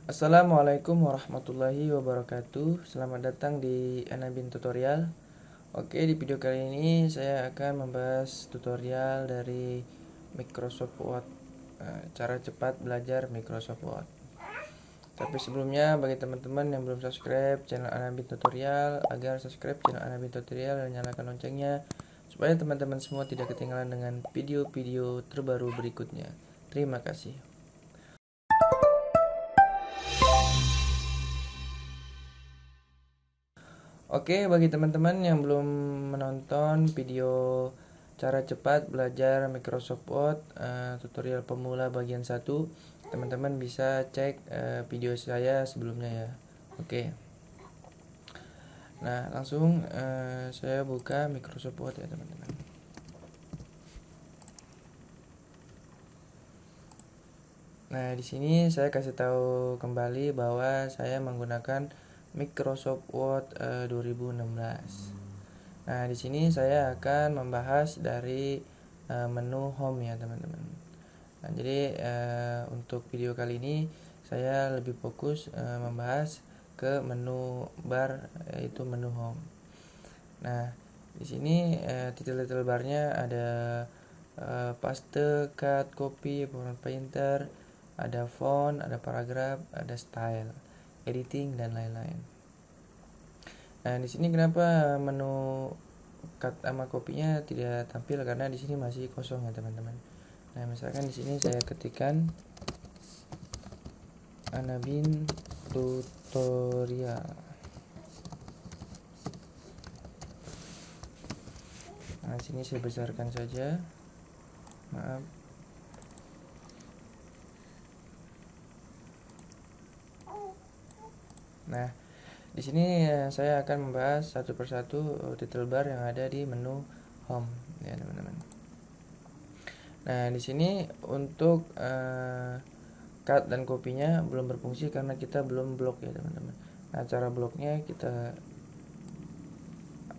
Assalamualaikum warahmatullahi wabarakatuh. Selamat datang di Anabin Tutorial. Oke, di video kali ini saya akan membahas tutorial dari Microsoft Word, cara cepat belajar Microsoft Word. Tapi sebelumnya, bagi teman-teman yang belum subscribe channel Anabin Tutorial, agar subscribe channel Anabin Tutorial dan nyalakan loncengnya supaya teman-teman semua tidak ketinggalan dengan video-video terbaru berikutnya. Terima kasih. Oke, bagi teman-teman yang belum menonton video cara cepat belajar Microsoft Word tutorial pemula bagian 1, teman-teman bisa cek video saya sebelumnya ya. Oke. Nah, langsung saya buka Microsoft Word ya, teman-teman. Nah, di sini saya kasih tahu kembali bahwa saya menggunakan Microsoft Word 2016. Nah, di sini saya akan membahas dari menu home ya, teman-teman. Nah, jadi untuk video kali ini saya lebih fokus membahas ke menu bar, yaitu menu home. Nah, di sini titel-titel barnya ada paste, cut, copy, format painter, ada font, ada paragraf, ada style, editing dan lain-lain. Nah, di sini kenapa menu cut sama kopinya tidak tampil, karena di sini masih kosong ya, teman-teman. Nah, misalkan di sini saya ketikkan Anabin tutorial. Nah, di sini saya besarkan saja. Maaf. Nah, di sini saya akan membahas satu persatu title bar yang ada di menu home ya, teman-teman. Nah, di sini untuk cut dan kopinya belum berfungsi karena kita belum blok ya, teman-teman. Nah, cara bloknya kita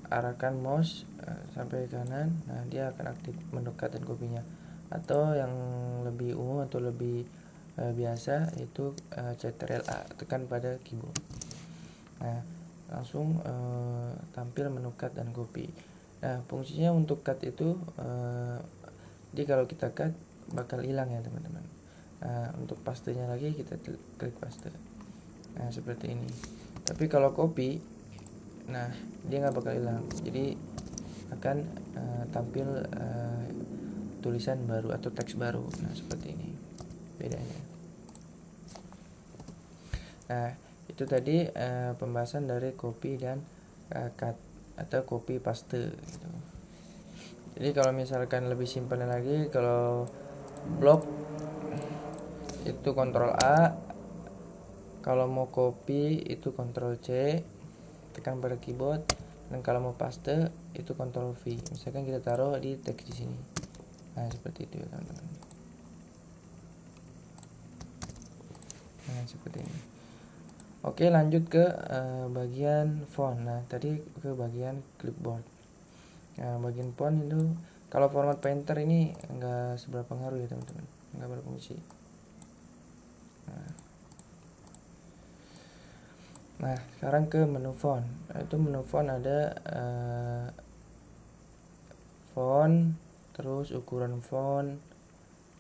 arahkan mouse sampai ke kanan. Nah, dia akan aktif menu cut dan kopinya. Atau yang lebih umum atau lebih biasa itu Ctrl A, tekan pada keyboard. Nah, langsung tampil menu cut dan copy. Nah, fungsinya untuk cut itu jadi kalau kita cut bakal hilang ya, teman-teman. Nah, untuk pastenya lagi kita klik paste. Nah, seperti ini. Tapi kalau copy, nah dia nggak bakal hilang. Jadi akan tampil tulisan baru atau teks baru. Nah, seperti ini bedanya. Nah, itu tadi pembahasan dari copy dan cut atau copy paste gitu. Jadi kalau misalkan lebih simpelnya lagi, kalau blok itu Ctrl A, kalau mau copy itu Ctrl C, tekan pada keyboard, dan kalau mau paste itu Ctrl V. Misalkan kita taruh di teks di sini. Nah, seperti itu ya, teman-teman. Nah, seperti ini. Oke, lanjut ke bagian font. Nah, tadi ke bagian clipboard. Nah, bagian font itu kalau format painter ini enggak seberapa pengaruh ya, teman-teman. Enggak berfungsi. Nah, sekarang ke menu font. Nah, itu menu font ada font, terus ukuran font.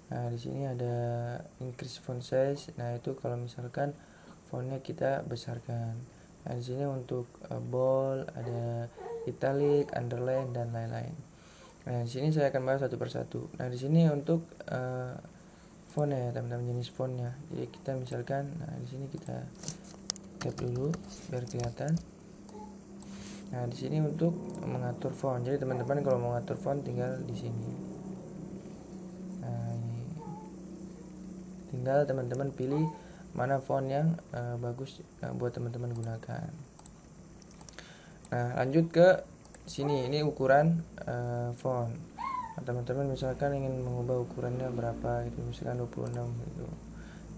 Nah, di sini ada increase font size. Nah, itu kalau misalkan fontnya kita besarkan. Nah, di sini untuk bold, ada italic, underline dan lain-lain. Nah, di sini saya akan bahas satu persatu. Nah, di sini untuk font ya, teman-teman, jenis fontnya. Jadi kita misalkan, nah di sini kita tap dulu biar kelihatan. Nah, di sini untuk mengatur font. Jadi teman-teman kalau mau mengatur font tinggal di sini. Nah, ini tinggal teman-teman pilih mana font yang bagus buat teman-teman gunakan. Nah, lanjut ke sini. Ini ukuran font. Nah, teman-teman misalkan ingin mengubah ukurannya berapa gitu, misalkan 26 gitu.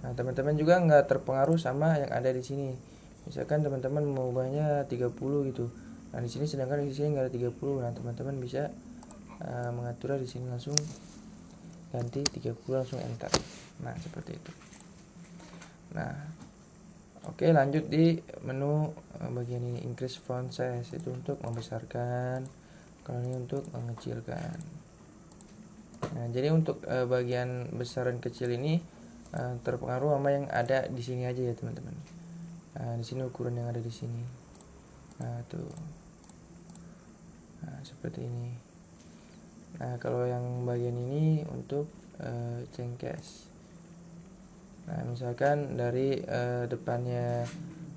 Nah, teman-teman juga nggak terpengaruh sama yang ada di sini. Misalkan teman-teman mengubahnya 30 gitu. Nah, di sini sedangkan di sini nggak ada 30. Nah, teman-teman bisa mengaturnya di sini, langsung ganti 30, langsung enter. Nah, seperti itu. Nah, Oke, lanjut di menu bagian ini, increase font size, itu untuk membesarkan, kalau ini untuk mengecilkan. Nah, jadi untuk bagian besar dan kecil ini terpengaruh sama yang ada di sini aja ya teman-teman. Nah, di sini ukuran yang ada di sini. Nah, tuh. Nah, seperti ini. Nah, kalau yang bagian ini untuk cengkes. Nah, misalkan dari depannya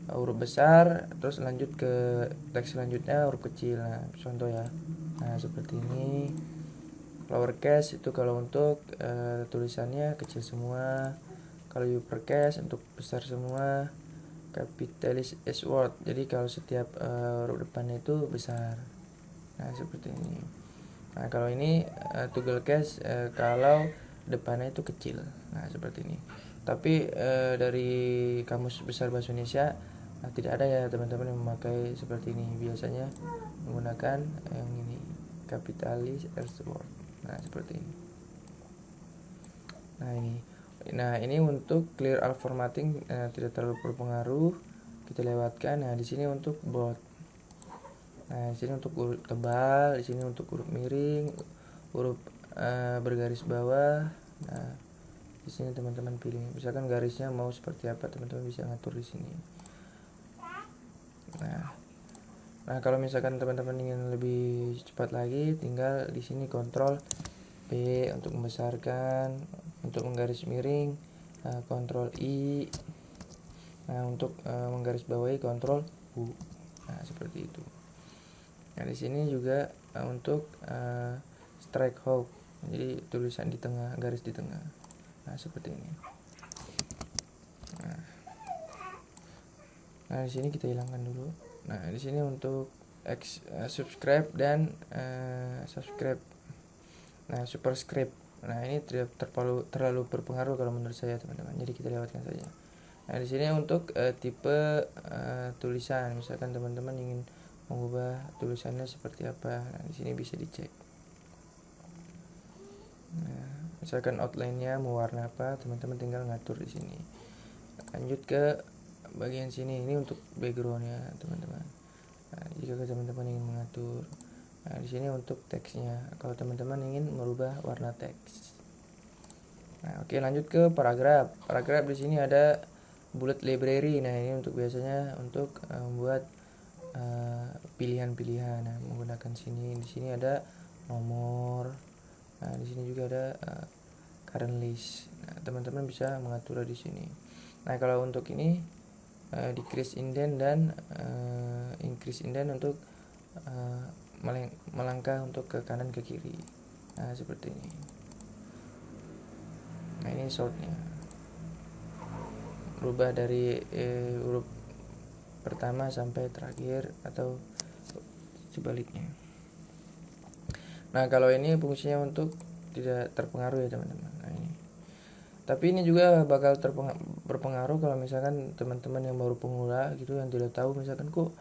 huruf besar, terus lanjut ke teks selanjutnya huruf kecil. Nah, contoh ya. Nah, seperti ini. Lowercase itu kalau untuk tulisannya kecil semua. Kalau uppercase untuk besar semua. Capitalis S word, jadi kalau setiap huruf depannya itu besar. Nah, seperti ini. Nah, kalau ini toggle case kalau depannya itu kecil. Nah, seperti ini. Tapi dari Kamus Besar Bahasa Indonesia tidak ada ya teman-teman yang memakai seperti ini. Biasanya menggunakan yang ini, capitalis S word. Nah, seperti ini. Nah, ini untuk clear all formatting, tidak terlalu berpengaruh. Kita lewatkan. Nah, di sini untuk bold. Nah, di sini untuk huruf tebal, di sini untuk huruf miring, huruf bergaris bawah. Nah, di sini teman-teman pilih. Misalkan garisnya mau seperti apa, teman-teman bisa ngatur di sini. Nah, kalau misalkan teman-teman ingin lebih cepat lagi, tinggal di sini Ctrl P untuk membesarkan, untuk menggaris miring, Ctrl I. Nah, untuk menggaris bawahi Ctrl U. Nah, seperti itu. Nah, di sini juga untuk strike hook. Jadi tulisan di tengah, garis di tengah. Nah, seperti ini. Nah, di sini kita hilangkan dulu. Nah, di sini untuk subscribe dan subscribe. Nah, superscript. Nah, ini tidak terlalu berpengaruh kalau menurut saya, teman-teman. Jadi kita lewatkan saja. Nah, di sini untuk tipe tulisan, misalkan teman-teman ingin mengubah tulisannya seperti apa. Nah, di sini bisa dicek. Nah, misalkan outline-nya mau warna apa, teman-teman tinggal ngatur di sini. Lanjut ke bagian sini, ini untuk background-nya, teman-teman. Nah, jika teman-teman ingin mengatur. Nah, di sini untuk teksnya. Kalau teman-teman ingin merubah warna teks. Nah, oke, lanjut ke paragraf. Paragraf di sini ada bullet library. Nah, ini untuk biasanya untuk membuat pilihan-pilihan. Nah, menggunakan sini. Di sini ada nomor. Nah, di sini juga ada current list. Nah, teman-teman bisa mengatur di sini. Nah, kalau untuk ini decrease indent dan increase indent untuk melangkah untuk ke kanan ke kiri. Nah, seperti ini. Nah, ini shortnya. Berubah dari huruf pertama sampai terakhir atau sebaliknya. Nah, kalau ini fungsinya untuk tidak terpengaruh ya teman-teman. Nah, ini. Tapi ini juga bakal berpengaruh kalau misalkan teman-teman yang baru pemula gitu, yang tidak tahu misalkan kok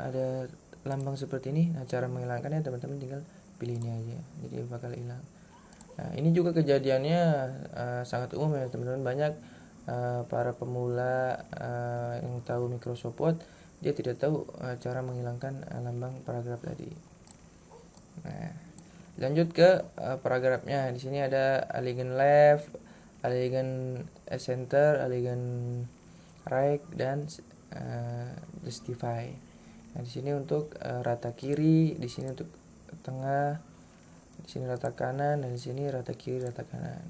ada lambang seperti ini. Nah, cara menghilangkannya teman-teman tinggal pilih ini aja. Jadi bakal hilang. Nah, ini juga kejadiannya sangat umum ya teman-teman. Banyak para pemula yang tahu Microsoft Word, dia tidak tahu cara menghilangkan lambang paragraf tadi. Nah, lanjut ke paragrafnya. Di sini ada alignment left, alignment center, alignment right, dan justify. Nah, di sini untuk rata kiri, di sini untuk tengah, di sini rata kanan, dan di sini rata kiri, rata kanan.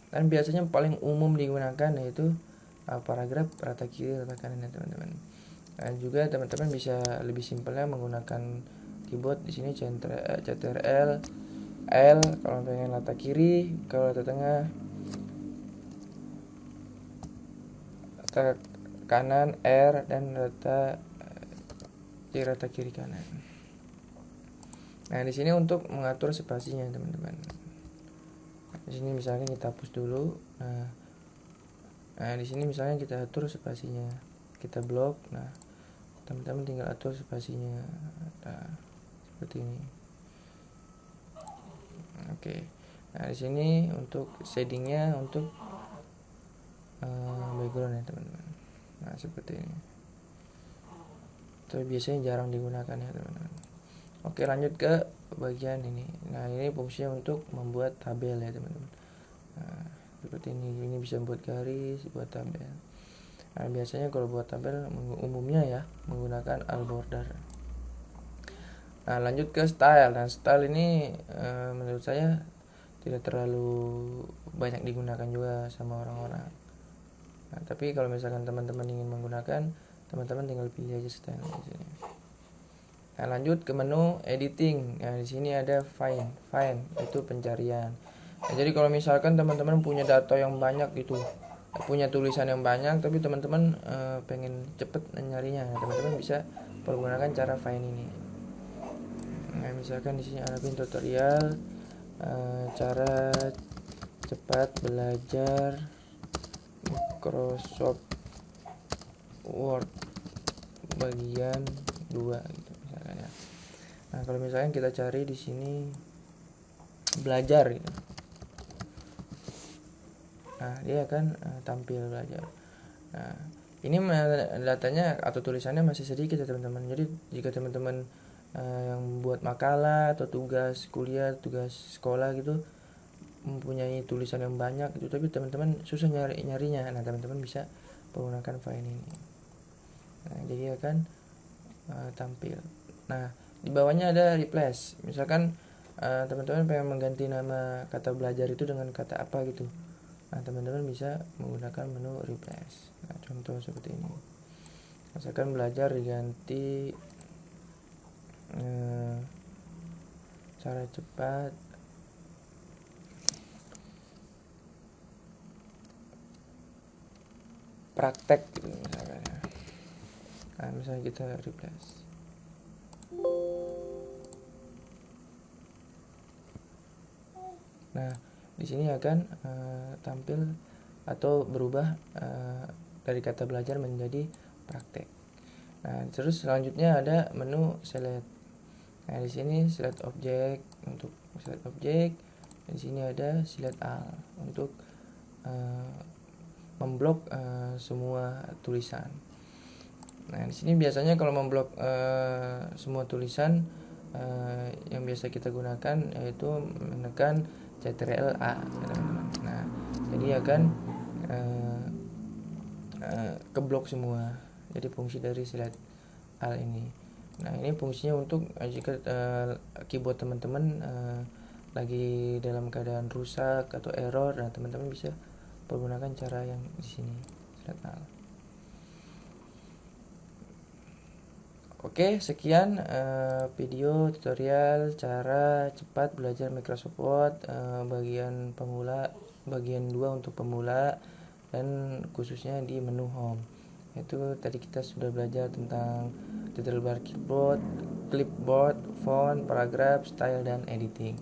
Dan biasanya paling umum digunakan yaitu paragraf rata kiri, rata kanan ya teman-teman. Nah, juga teman-teman bisa lebih simpelnya menggunakan keyboard. Di sini Ctrl L kalau pengen rata kiri, kalau rata tengah, rata kanan R, dan rata kiri kanan. Nah, di sini untuk mengatur spasinya teman-teman. Di sini misalnya kita hapus dulu. Nah, di sini misalnya kita atur spasinya, kita blok. Nah, teman-teman tinggal atur spasinya. Nah, seperti ini. Oke. Nah, di sini untuk shadingnya untuk background ya teman-teman. Nah seperti ini, tapi biasanya jarang digunakan ya teman-teman. Oke, lanjut ke bagian ini. Nah ini fungsinya untuk membuat tabel ya teman-teman. Nah, seperti ini bisa buat garis, buat tabel. Nah biasanya kalau buat tabel umumnya ya menggunakan alt border. Nah lanjut ke style. Nah style ini menurut saya tidak terlalu banyak digunakan juga sama orang-orang. Nah, tapi kalau misalkan teman-teman ingin menggunakan, teman-teman tinggal pilih aja style di sini. Nah, lanjut ke menu editing. Nah, di sini ada find itu pencarian. Nah, jadi kalau misalkan teman-teman punya data yang banyak gitu, punya tulisan yang banyak, tapi teman-teman pengen cepet nyarinya, nah, teman-teman bisa menggunakan cara find ini. Nah, misalkan di sini ada tutorial cara cepat belajar Microsoft Word bagian 2 gitu misalkan ya. Nah, kalau misalkan kita cari di sini belajar gitu. Nah, dia akan tampil belajar. Nah, ini datanya atau tulisannya masih sedikit ya teman-teman. Jadi jika teman-teman yang buat makalah atau tugas kuliah, tugas sekolah gitu mempunyai tulisan yang banyak gitu, tapi teman-teman susah nyarinya. Nah, teman-teman bisa menggunakan file ini. Nah, jadi akan tampil. Nah, di bawahnya ada replace. Misalkan teman-teman pengen mengganti nama kata belajar itu dengan kata apa gitu. Nah, teman-teman bisa menggunakan menu replace. Nah, contoh seperti ini. Misalkan belajar diganti cara cepat praktek gitu misalkan ya. Nah, misalnya kita replace. Nah, di sini akan tampil atau berubah dari kata belajar menjadi praktek. Nah, terus selanjutnya ada menu select. Nah, di sini select object untuk select object. Di sini ada select all untuk memblok semua tulisan. Nah, di sini biasanya kalau memblok semua tulisan yang biasa kita gunakan yaitu menekan Ctrl A ya teman-teman. Nah, jadi akan keblok semua. Jadi fungsi dari select all ini. Nah, ini fungsinya untuk jika keyboard teman-teman lagi dalam keadaan rusak atau error, nah teman-teman bisa menggunakan cara yang di sini select all. Oke, sekian video tutorial cara cepat belajar Microsoft Word bagian pemula, bagian 2 untuk pemula, dan khususnya di menu home. Itu tadi kita sudah belajar tentang title bar keyboard, clipboard, font, paragraph, style, dan editing.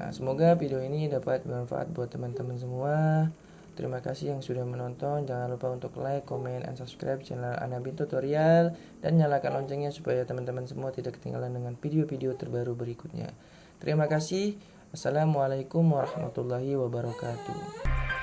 Nah, semoga video ini dapat bermanfaat buat teman-teman semua. Terima kasih yang sudah menonton. Jangan lupa untuk like, comment, and subscribe channel Anabin Tutorial dan nyalakan loncengnya supaya teman-teman semua tidak ketinggalan dengan video-video terbaru berikutnya. Terima kasih. Assalamualaikum warahmatullahi wabarakatuh.